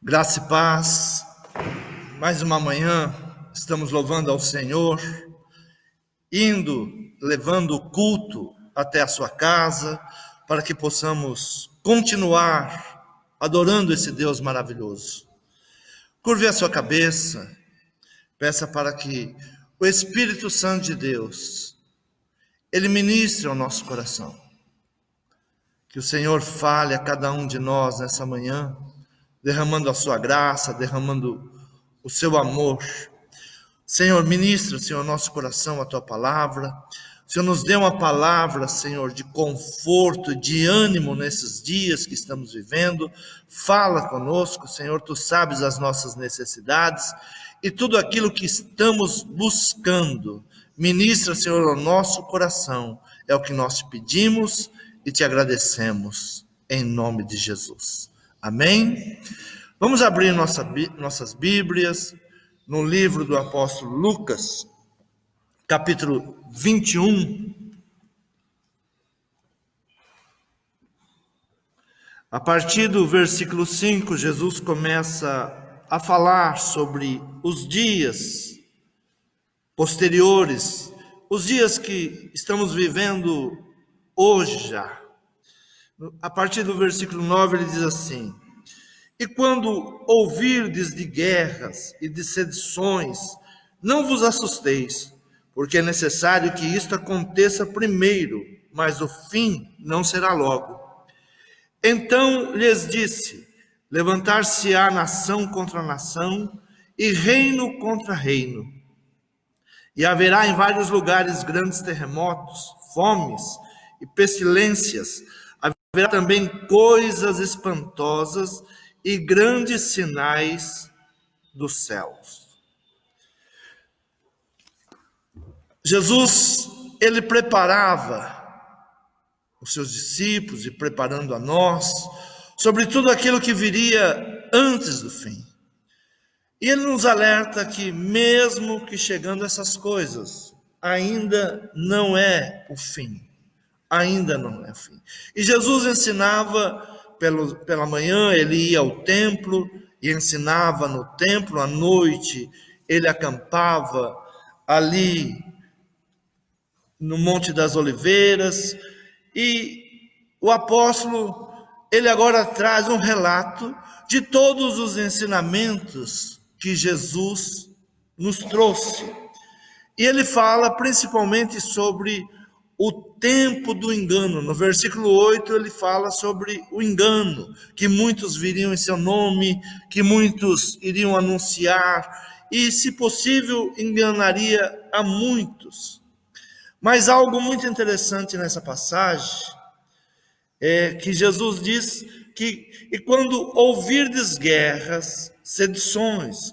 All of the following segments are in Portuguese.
Graça e paz, mais uma manhã estamos louvando ao Senhor, levando o culto até a sua casa, para que possamos continuar adorando esse Deus maravilhoso. Curve a sua cabeça, peça para que o Espírito Santo de Deus, Ele ministre ao nosso coração. Que o Senhor fale a cada um de nós nessa manhã, derramando a sua graça, derramando o seu amor. Senhor, ministra, Senhor, nosso coração, a tua palavra. Senhor, nos dê uma palavra, Senhor, de conforto, de ânimo nesses dias que estamos vivendo. Fala conosco, Senhor, tu sabes as nossas necessidades e tudo aquilo que estamos buscando. Ministra, Senhor, ao nosso coração. É o que nós te pedimos e te agradecemos, em nome de Jesus. Amém? Vamos abrir nossas Bíblias no livro do apóstolo Lucas, capítulo 21. A partir do versículo 5, Jesus começa a falar sobre os dias posteriores, os dias que estamos vivendo hoje já. A partir do versículo 9 ele diz assim: E quando ouvirdes de guerras e de sedições, não vos assusteis, porque é necessário que isto aconteça primeiro, mas o fim não será logo. Então lhes disse: levantar-se-á nação contra nação, e reino contra reino. E haverá em vários lugares grandes terremotos, fomes e pestilências. Haverá também coisas espantosas e grandes sinais dos céus. Jesus, ele preparava os seus discípulos e preparando a nós sobre tudo aquilo que viria antes do fim. E ele nos alerta que mesmo que chegando essas coisas, ainda não é o fim. Ainda não é o fim. E Jesus ensinava pela manhã, ele ia ao templo e ensinava no templo. À noite ele acampava ali no Monte das Oliveiras. E o apóstolo, ele agora traz um relato de todos os ensinamentos que Jesus nos trouxe. E ele fala principalmente sobre o tempo do engano. No versículo 8 ele fala sobre o engano, que muitos viriam em seu nome, que muitos iriam anunciar, e se possível enganaria a muitos. Mas algo muito interessante nessa passagem é que Jesus diz que e quando ouvirdes guerras, sedições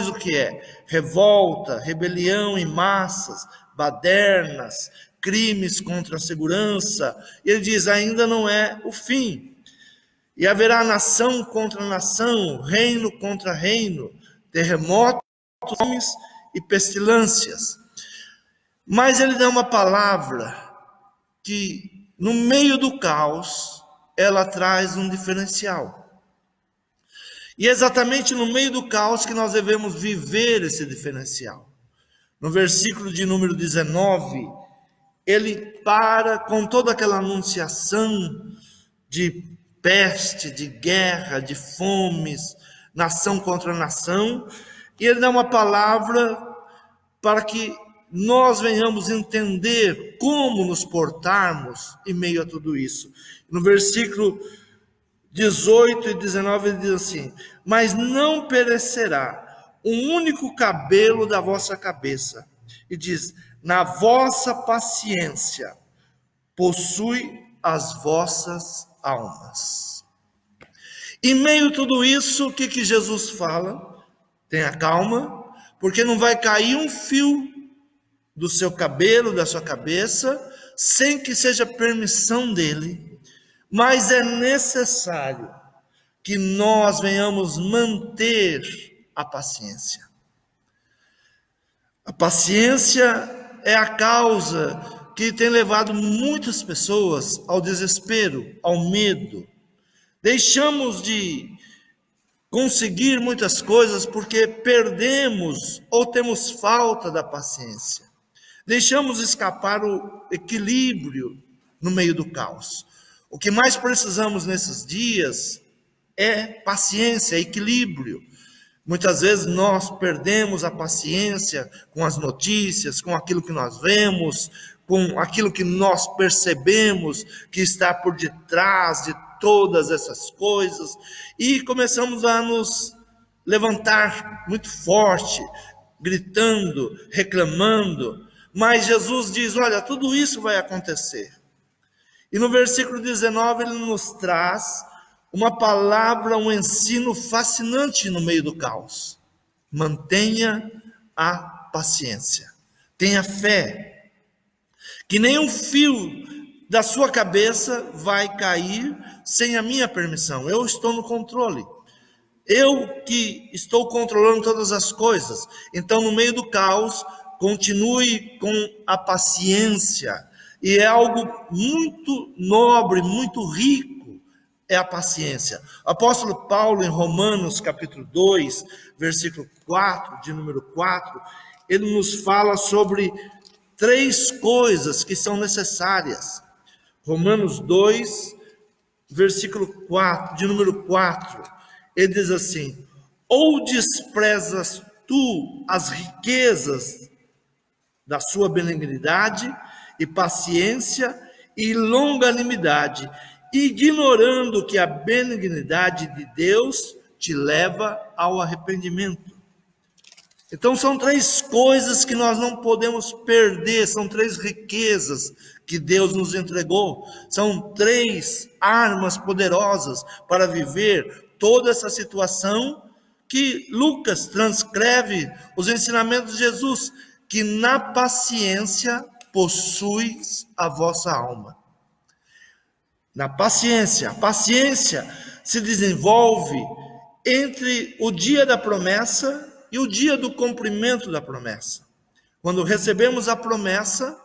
o que é? Revolta, rebelião em massas, badernas, crimes contra a segurança. Ele diz, ainda não é o fim. E haverá nação contra nação, reino contra reino, terremotos, fomes e pestilências. Mas ele dá uma palavra que, no meio do caos, ela traz um diferencial. E é exatamente no meio do caos que nós devemos viver esse diferencial. No versículo de número 19, ele para com toda aquela anunciação de peste, de guerra, de fomes, nação contra nação, e ele dá uma palavra para que nós venhamos entender como nos portarmos em meio a tudo isso. No versículo 18 e 19 ele diz assim: mas não perecerá um único cabelo da vossa cabeça. E diz: na vossa paciência possui as vossas almas. Em meio a tudo isso, o que Jesus fala? Tenha calma, porque não vai cair um fio do seu cabelo, da sua cabeça, sem que seja permissão dele. Mas é necessário que nós venhamos manter a paciência. A paciência é a causa que tem levado muitas pessoas ao desespero, ao medo. Deixamos de conseguir muitas coisas porque perdemos ou temos falta da paciência. Deixamos escapar o equilíbrio no meio do caos. O que mais precisamos nesses dias é paciência, equilíbrio. Muitas vezes nós perdemos a paciência com as notícias, com aquilo que nós vemos, com aquilo que nós percebemos que está por detrás de todas essas coisas, e começamos a nos levantar muito forte, gritando, reclamando. Mas Jesus diz: olha, tudo isso vai acontecer. E no versículo 19 ele nos traz uma palavra, um ensino fascinante no meio do caos. Mantenha a paciência, tenha fé, que nenhum fio da sua cabeça vai cair sem a minha permissão. Eu estou no controle, eu que estou controlando todas as coisas. Então, no meio do caos, continue com a paciência, e é algo muito nobre, muito rico, é a paciência. O apóstolo Paulo, em Romanos capítulo 2, versículo 4, de número 4, ele nos fala sobre 3 coisas que são necessárias. Romanos 2, versículo 4, de número 4, ele diz assim: ou desprezas tu as riquezas da sua benignidade e paciência e longanimidade, ignorando que a benignidade de Deus te leva ao arrependimento. Então são 3 coisas que nós não podemos perder, são 3 riquezas que Deus nos entregou, são 3 armas poderosas para viver toda essa situação que Lucas transcreve os ensinamentos de Jesus, que na paciência possuis a vossa alma. Na paciência, a paciência se desenvolve entre o dia da promessa e o dia do cumprimento da promessa. Quando recebemos a promessa,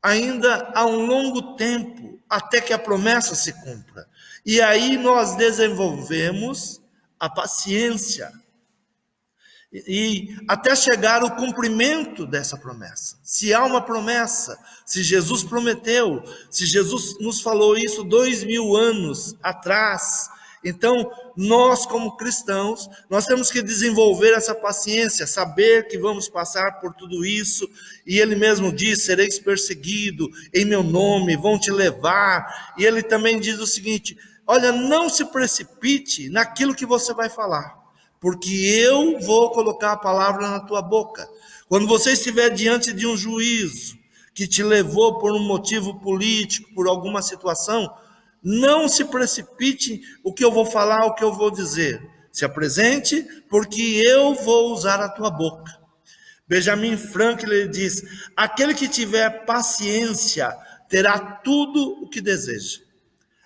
ainda há um longo tempo até que a promessa se cumpra. E aí nós desenvolvemos a paciência, e até chegar ao cumprimento dessa promessa. Se há uma promessa, se Jesus prometeu, se Jesus nos falou isso 2000 anos atrás, então nós como cristãos, nós temos que desenvolver essa paciência, saber que vamos passar por tudo isso, e ele mesmo diz: sereis perseguido em meu nome, vão te levar. E ele também diz o seguinte: olha, não se precipite naquilo que você vai falar, porque eu vou colocar a palavra na tua boca. Quando você estiver diante de um juízo que te levou por um motivo político, por alguma situação, não se precipite o que eu vou falar, o que eu vou dizer. Se apresente, porque eu vou usar a tua boca. Benjamin Franklin diz: aquele que tiver paciência terá tudo o que deseja.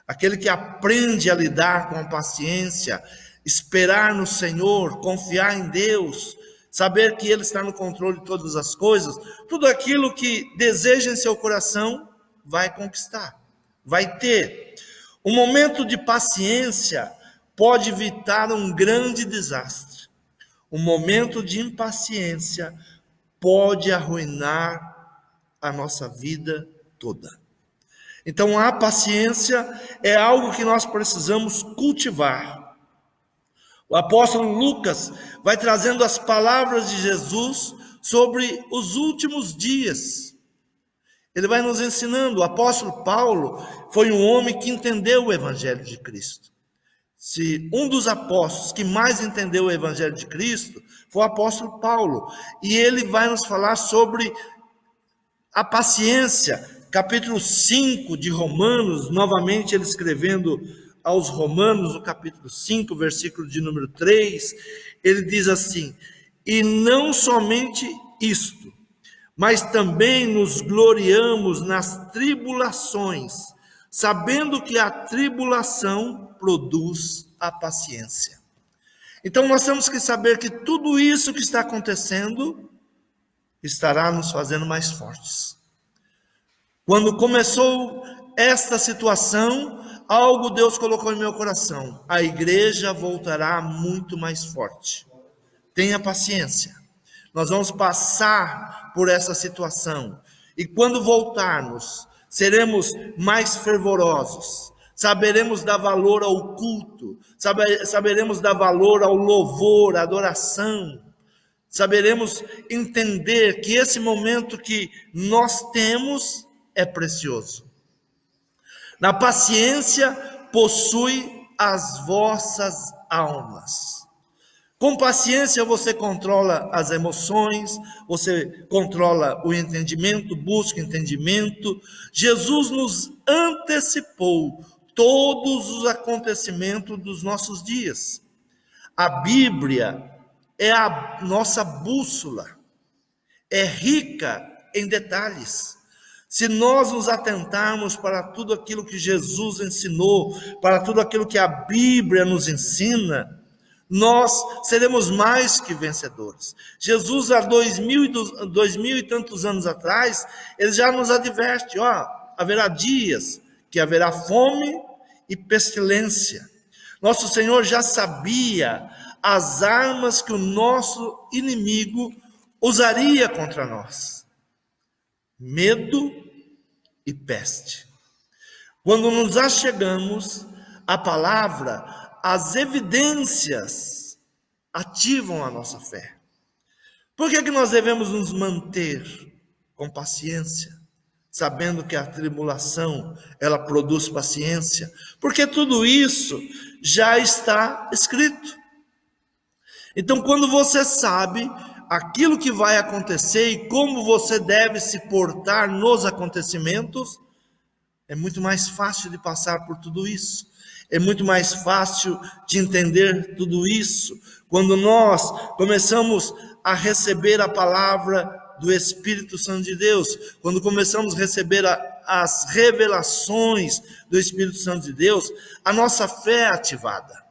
Aquele que aprende a lidar com a paciência, esperar no Senhor, confiar em Deus, saber que Ele está no controle de todas as coisas, tudo aquilo que deseja em seu coração, vai conquistar, vai ter. Um momento de paciência pode evitar um grande desastre. Um momento de impaciência pode arruinar a nossa vida toda. Então a paciência é algo que nós precisamos cultivar. O apóstolo Lucas vai trazendo as palavras de Jesus sobre os últimos dias. Ele vai nos ensinando. O apóstolo Paulo foi um homem que entendeu o evangelho de Cristo. Se um dos apóstolos que mais entendeu o evangelho de Cristo foi o apóstolo Paulo. E ele vai nos falar sobre a paciência. Capítulo 5 de Romanos, novamente ele escrevendo aos Romanos, no capítulo 5, versículo de número 3, ele diz assim: e não somente isto, mas também nos gloriamos nas tribulações, sabendo que a tribulação produz a paciência. Então nós temos que saber que tudo isso que está acontecendo estará nos fazendo mais fortes. Quando começou esta situação, algo Deus colocou em meu coração: a igreja voltará muito mais forte. Tenha paciência. Nós vamos passar por essa situação. E quando voltarmos, seremos mais fervorosos. Saberemos dar valor ao culto. Saberemos dar valor ao louvor, à adoração. Saberemos entender que esse momento que nós temos é precioso. Na paciência possui as vossas almas. Com paciência você controla as emoções, você controla o entendimento, busca entendimento. Jesus nos antecipou todos os acontecimentos dos nossos dias. A Bíblia é a nossa bússola, é rica em detalhes. Se nós nos atentarmos para tudo aquilo que Jesus ensinou, para tudo aquilo que a Bíblia nos ensina, nós seremos mais que vencedores. Jesus, há 2000 e tantos anos atrás, ele já nos adverte: haverá dias que haverá fome e pestilência. Nosso Senhor já sabia as armas que o nosso inimigo usaria contra nós: medo e peste. Quando nos achegamos à palavra, as evidências ativam a nossa fé. Por que nós devemos nos manter com paciência, sabendo que a tribulação, ela produz paciência? Porque tudo isso já está escrito. Então, quando você sabe aquilo que vai acontecer e como você deve se portar nos acontecimentos, é muito mais fácil de passar por tudo isso. É muito mais fácil de entender tudo isso quando nós começamos a receber a palavra do Espírito Santo de Deus, quando começamos a receber as revelações do Espírito Santo de Deus, a nossa fé é ativada.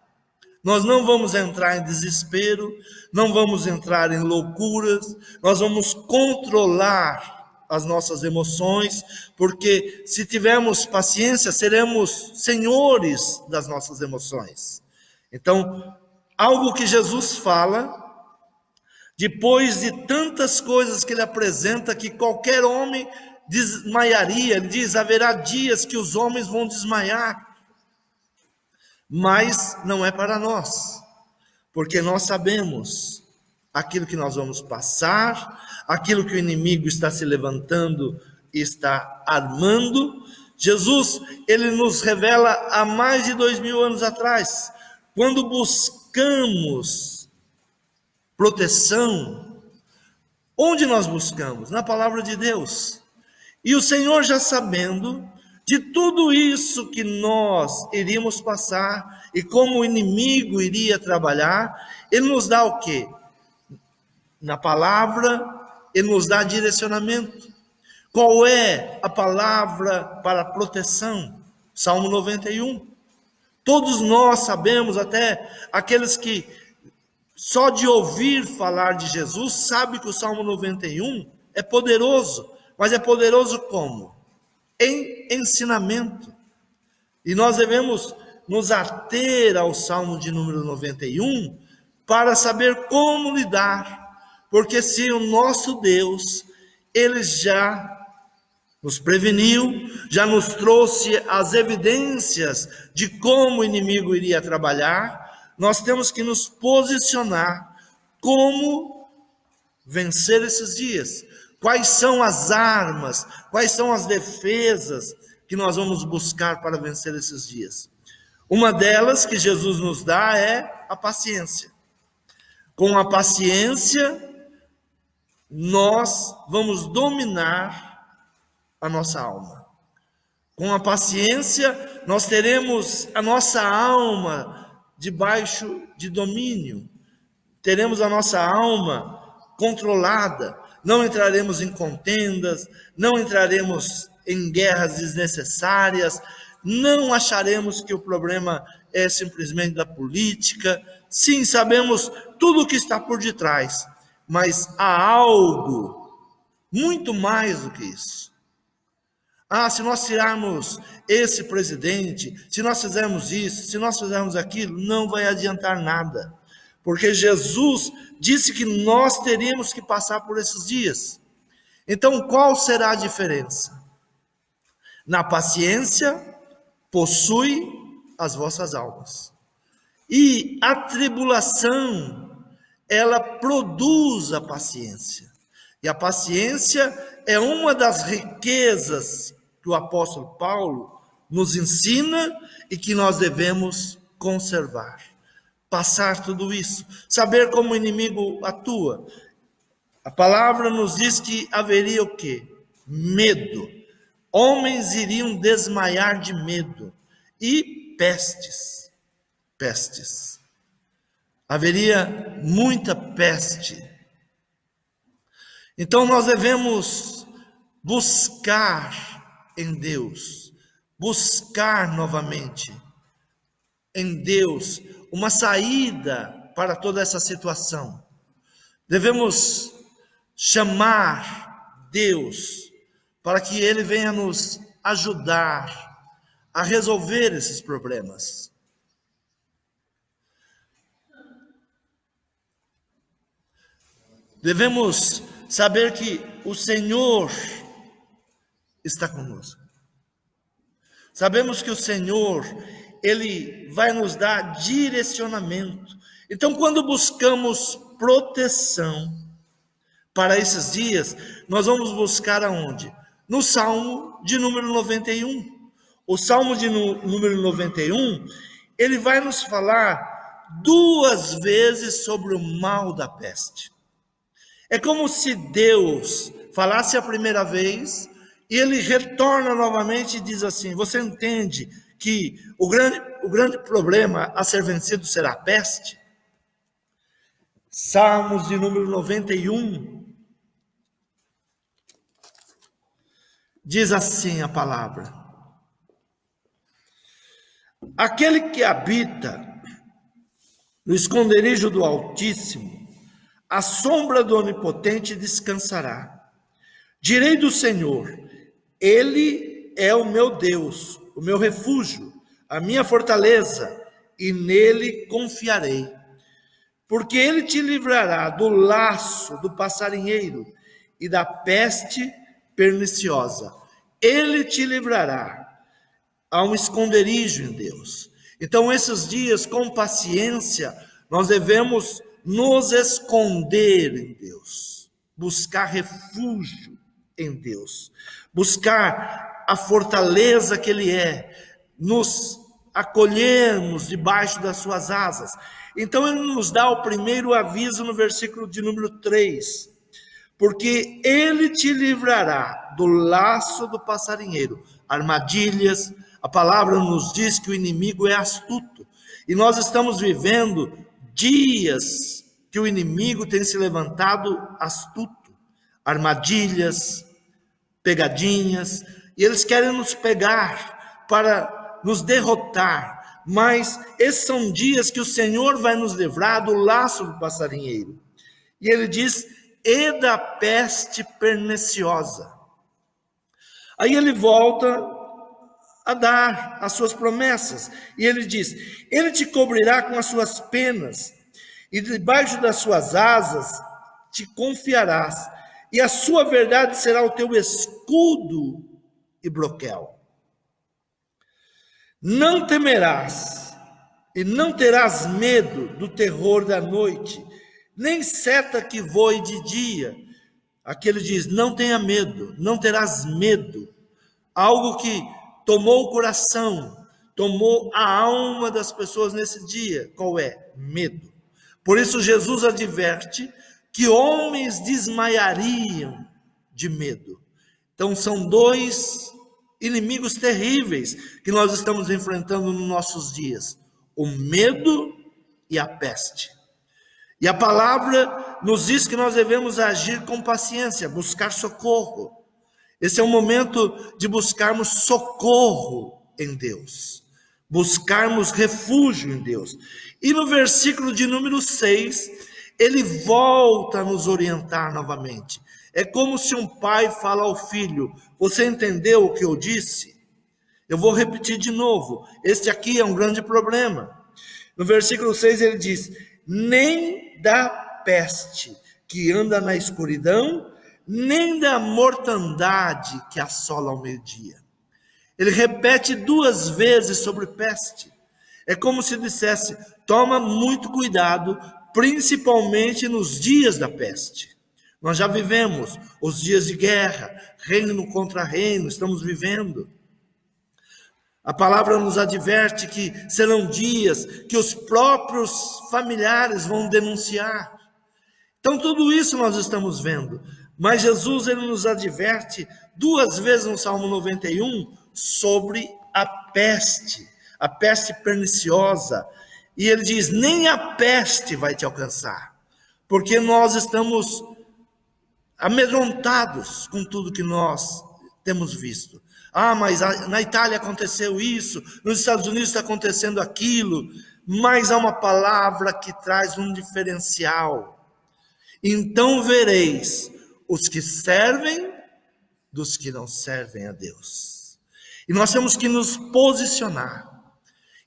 Nós não vamos entrar em desespero, não vamos entrar em loucuras, nós vamos controlar as nossas emoções, porque se tivermos paciência, seremos senhores das nossas emoções. Então, algo que Jesus fala, depois de tantas coisas que ele apresenta, que qualquer homem desmaiaria. Ele diz: haverá dias que os homens vão desmaiar, mas não é para nós, porque nós sabemos aquilo que nós vamos passar, aquilo que o inimigo está se levantando e está armando. Jesus, ele nos revela há mais de 2000 anos atrás, quando buscamos proteção, onde nós buscamos? Na palavra de Deus. E o Senhor, já sabendo de tudo isso que nós iríamos passar e como o inimigo iria trabalhar, ele nos dá o quê? Na palavra, ele nos dá direcionamento. Qual é a palavra para proteção? Salmo 91. Todos nós sabemos, até aqueles que só de ouvir falar de Jesus, sabe que o Salmo 91 é poderoso. Mas é poderoso como? Em ensinamento. E nós devemos nos ater ao Salmo de número 91 para saber como lidar. Porque se o nosso Deus, ele já nos preveniu, já nos trouxe as evidências de como o inimigo iria trabalhar, nós temos que nos posicionar como vencer esses dias. Quais são as armas, quais são as defesas que nós vamos buscar para vencer esses dias? Uma delas que Jesus nos dá é a paciência. Com a paciência, nós vamos dominar a nossa alma. Com a paciência, nós teremos a nossa alma debaixo de domínio. Teremos a nossa alma controlada. Não entraremos em contendas, não entraremos em guerras desnecessárias, não acharemos que o problema é simplesmente da política. Sim, sabemos tudo o que está por detrás, mas há algo muito mais do que isso. Ah, se nós tirarmos esse presidente, se nós fizermos isso, se nós fizermos aquilo, não vai adiantar nada. Porque Jesus disse que nós teríamos que passar por esses dias. Então, qual será a diferença? Na paciência, possui as vossas almas. E a tribulação, ela produz a paciência. E a paciência é uma das riquezas que o apóstolo Paulo nos ensina e que nós devemos conservar. Passar tudo isso, saber como o inimigo atua. A palavra nos diz que haveria o quê? Medo. Homens iriam desmaiar de medo. E pestes. Pestes. Haveria muita peste. Então nós devemos buscar em Deus, buscar novamente em Deus uma saída para toda essa situação. Devemos chamar Deus para que Ele venha nos ajudar a resolver esses problemas. Devemos saber que o Senhor está conosco. Sabemos que o Senhor, Ele vai nos dar direcionamento. Então, quando buscamos proteção para esses dias, nós vamos buscar aonde? No Salmo de número 91. O Salmo de número 91, ele vai nos falar 2 vezes sobre o mal da peste. É como se Deus falasse a primeira vez e ele retorna novamente e diz assim: você entende que o grande problema a ser vencido será a peste? Salmos de número 91, diz assim a palavra: aquele que habita no esconderijo do Altíssimo, à sombra do Onipotente descansará. Direi do Senhor, Ele é o meu Deus, o meu refúgio, a minha fortaleza, e nele confiarei. Porque Ele te livrará do laço do passarinheiro e da peste perniciosa. Ele te livrará a um esconderijo em Deus. Então, esses dias, com paciência, nós devemos nos esconder em Deus, buscar refúgio em Deus, buscar a fortaleza que Ele é, nos acolhermos debaixo das suas asas. Então Ele nos dá o primeiro aviso no versículo de número 3, porque Ele te livrará do laço do passarinheiro, armadilhas. A palavra nos diz que o inimigo é astuto, e nós estamos vivendo dias que o inimigo tem se levantado astuto, armadilhas, pegadinhas, e eles querem nos pegar para nos derrotar, mas esses são dias que o Senhor vai nos livrar do laço do passarinheiro. E ele diz, e da peste perniciosa. Aí ele volta a dar as suas promessas, e ele diz, ele te cobrirá com as suas penas, e debaixo das suas asas te confiarás, e a sua verdade será o teu escudo e broquel. Não temerás, e não terás medo do terror da noite, nem seta que voe de dia. Aqui ele diz, não tenha medo, não terás medo. Algo que tomou o coração, tomou a alma das pessoas nesse dia. Qual é? Medo. Por isso Jesus adverte que homens desmaiariam de medo. Então são 2 inimigos terríveis que nós estamos enfrentando nos nossos dias: o medo e a peste. E a palavra nos diz que nós devemos agir com paciência, buscar socorro. Esse é o momento de buscarmos socorro em Deus, buscarmos refúgio em Deus. E no versículo de número 6, ele volta a nos orientar novamente. É como se um pai fala ao filho: você entendeu o que eu disse? Eu vou repetir de novo. Este aqui é um grande problema. No versículo 6 ele diz: nem da peste que anda na escuridão, nem da mortandade que assola ao meio-dia. Ele repete 2 vezes sobre peste. É como se dissesse: toma muito cuidado, principalmente nos dias da peste. Nós já vivemos os dias de guerra, reino contra reino, estamos vivendo. A palavra nos adverte que serão dias que os próprios familiares vão denunciar. Então tudo isso nós estamos vendo. Mas Jesus ele nos adverte 2 vezes no Salmo 91 sobre a peste perniciosa. E ele diz: nem a peste vai te alcançar, porque nós estamos amedrontados com tudo que nós temos visto. Mas na Itália aconteceu isso, nos Estados Unidos está acontecendo aquilo. Mas há uma palavra que traz um diferencial. Então vereis os que servem dos que não servem a Deus. E nós temos que nos posicionar.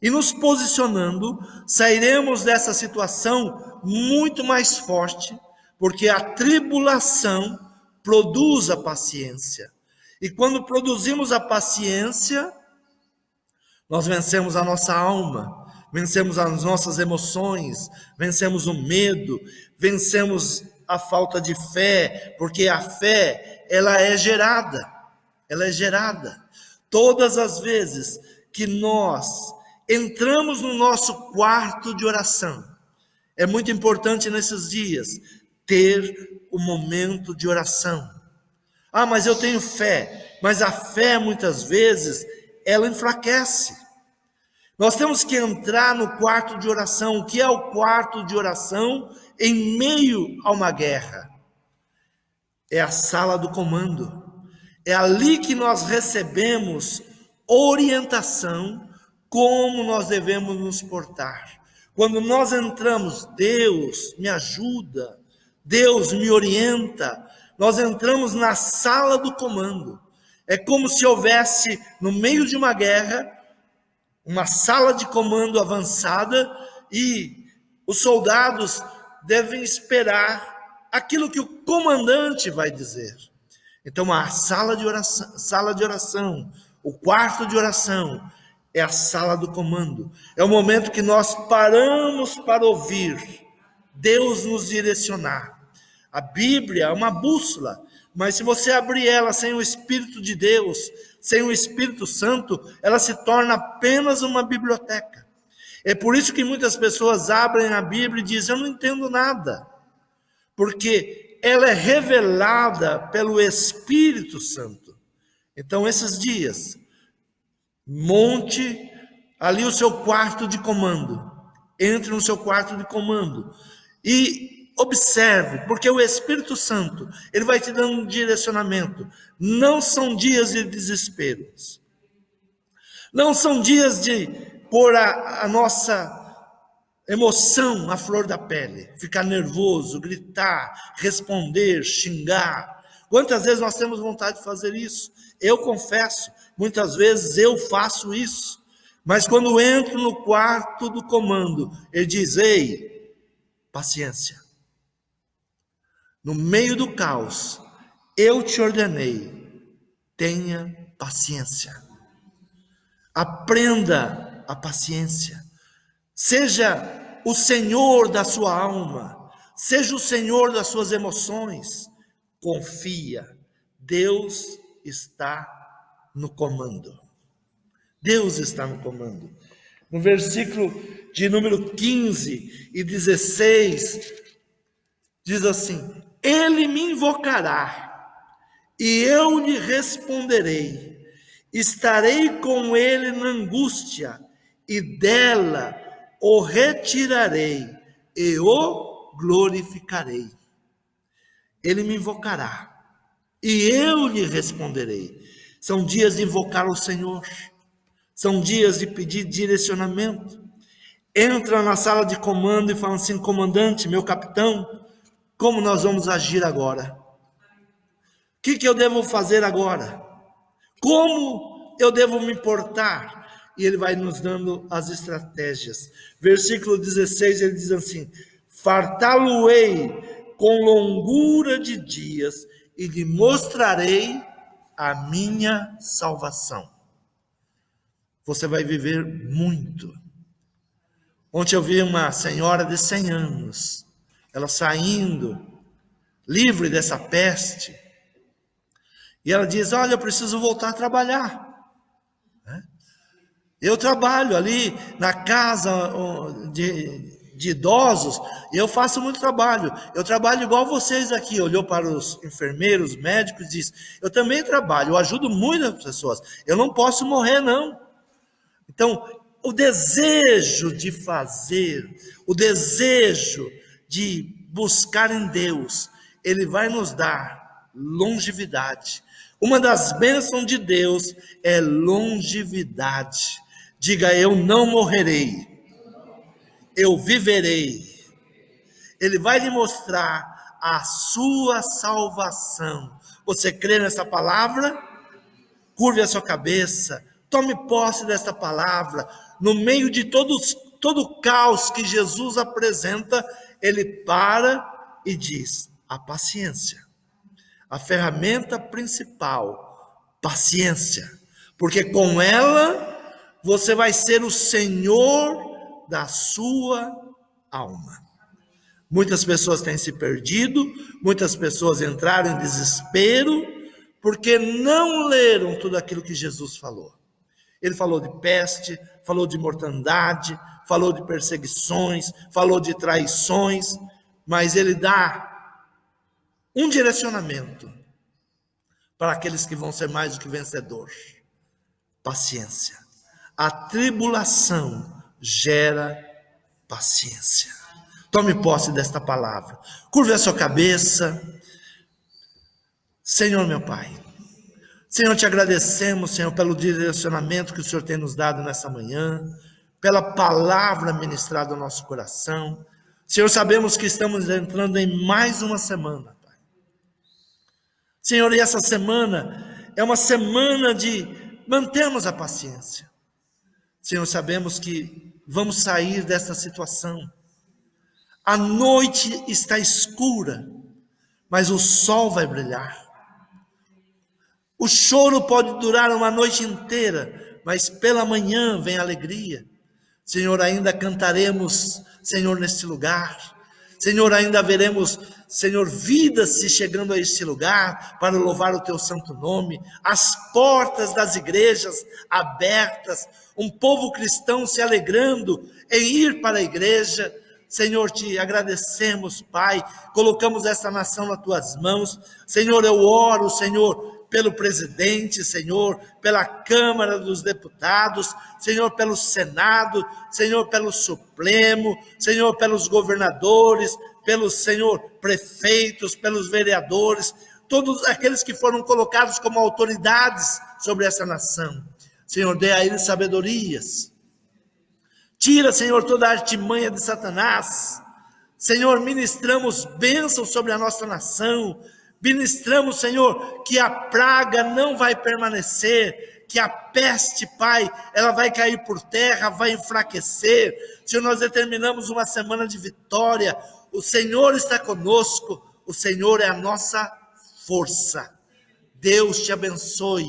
E nos posicionando, sairemos dessa situação muito mais forte, porque a tribulação produz a paciência. E quando produzimos a paciência, nós vencemos a nossa alma, vencemos as nossas emoções, vencemos o medo, vencemos a falta de fé, porque a fé, ela é gerada. Todas as vezes que nós entramos no nosso quarto de oração, é muito importante nesses dias ter o momento de oração. Mas eu tenho fé. Mas a fé, muitas vezes, ela enfraquece. Nós temos que entrar no quarto de oração. O que é o quarto de oração em meio a uma guerra? É a sala do comando. É ali que nós recebemos orientação como nós devemos nos portar. Quando nós entramos, Deus me ajuda, Deus me orienta. Nós entramos na sala do comando. É como se houvesse, no meio de uma guerra, uma sala de comando avançada, e os soldados devem esperar aquilo que o comandante vai dizer. Então, a sala de oração, o quarto de oração, é a sala do comando. É o momento que nós paramos para ouvir Deus nos direcionar. A Bíblia é uma bússola, mas se você abrir ela sem o Espírito de Deus, sem o Espírito Santo, ela se torna apenas uma biblioteca. É por isso que muitas pessoas abrem a Bíblia e dizem: eu não entendo nada, porque ela é revelada pelo Espírito Santo. Então, esses dias, monte ali o seu quarto de comando, entre no seu quarto de comando e observe, porque o Espírito Santo, ele vai te dando um direcionamento. Não são dias de desespero, não são dias de pôr a nossa emoção à flor da pele, ficar nervoso, gritar, responder, xingar. Quantas vezes nós temos vontade de fazer isso? Eu confesso, muitas vezes eu faço isso, mas quando entro no quarto do comando, ele diz: ei, paciência. No meio do caos, eu te ordenei, tenha paciência. Aprenda a paciência. Seja o Senhor da sua alma, seja o Senhor das suas emoções. Confia, Deus está no comando. Deus está no comando. No versículo de número 15 e 16, diz assim: ele me invocará, e eu lhe responderei. Estarei com ele na angústia, e dela o retirarei, e o glorificarei. Ele me invocará, e eu lhe responderei. São dias de invocar o Senhor, são dias de pedir direcionamento. Entra na sala de comando e fala assim: comandante, meu capitão, como nós vamos agir agora? que eu devo fazer agora? Como eu devo me portar? E ele vai nos dando as estratégias. Versículo 16, ele diz assim: fartá-lo-ei com longura de dias e lhe mostrarei a minha salvação. Você vai viver muito. Ontem eu vi uma senhora de 100 anos, ela saindo, livre dessa peste, e ela diz: olha, eu preciso voltar a trabalhar. Eu trabalho ali na casa de idosos, e eu faço muito trabalho. Eu trabalho igual vocês aqui. Olhou para os enfermeiros, médicos e disse: eu também trabalho, eu ajudo muitas pessoas. Eu não posso morrer, não. Então, o desejo de fazer, o desejo de buscar em Deus, ele vai nos dar longevidade. Uma das bênçãos de Deus é longevidade. Diga: eu não morrerei, eu viverei. Ele vai lhe mostrar a sua salvação. Você crê nessa palavra? Curve a sua cabeça, tome posse desta palavra. No meio de todo o caos que Jesus apresenta, ele para e diz: a paciência. A ferramenta principal, paciência. Porque com ela você vai ser o senhor da sua alma. Muitas pessoas têm se perdido, muitas pessoas entraram em desespero, porque não leram tudo aquilo que Jesus falou. Ele falou de peste, falou de mortandade, falou de perseguições, falou de traições, mas ele dá um direcionamento para aqueles que vão ser mais do que vencedores: paciência. A tribulação gera paciência. Tome posse desta palavra. Curve a sua cabeça. Senhor meu Pai, Senhor, te agradecemos, Senhor, pelo direcionamento que o Senhor tem nos dado nessa manhã, pela palavra ministrada ao nosso coração. Senhor, sabemos que estamos entrando em mais uma semana, Pai. Senhor, e essa semana é uma semana de mantermos a paciência. Senhor, sabemos que vamos sair dessa situação. A noite está escura, mas o sol vai brilhar. O choro pode durar uma noite inteira, mas pela manhã vem a alegria. Senhor, ainda cantaremos, Senhor, neste lugar. Senhor, ainda veremos, Senhor, vidas se chegando a este lugar para louvar o teu santo nome. As portas das igrejas abertas, um povo cristão se alegrando em ir para a igreja. Senhor, te agradecemos, Pai, colocamos essa nação nas tuas mãos. Senhor, eu oro, Senhor, pelo presidente, Senhor, pela Câmara dos Deputados, Senhor, pelo Senado, Senhor, pelo Supremo, Senhor, pelos governadores, pelos, Senhor, prefeitos, pelos vereadores, todos aqueles que foram colocados como autoridades sobre essa nação. Senhor, dê a eles sabedorias. Tira, Senhor, toda a artimanha de Satanás. Senhor, ministramos bênçãos sobre a nossa nação. Ministramos, Senhor, que a praga não vai permanecer, que a peste, Pai, ela vai cair por terra, vai enfraquecer. Senhor, nós determinamos uma semana de vitória. O Senhor está conosco, o Senhor é a nossa força. Deus te abençoe,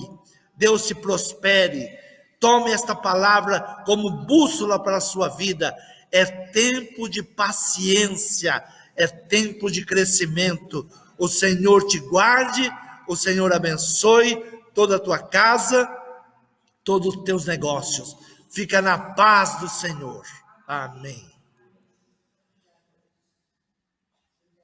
Deus te prospere. Tome esta palavra como bússola para a sua vida. É tempo de paciência, é tempo de crescimento. O Senhor te guarde, o Senhor abençoe toda a tua casa, todos os teus negócios. Fica na paz do Senhor. Amém.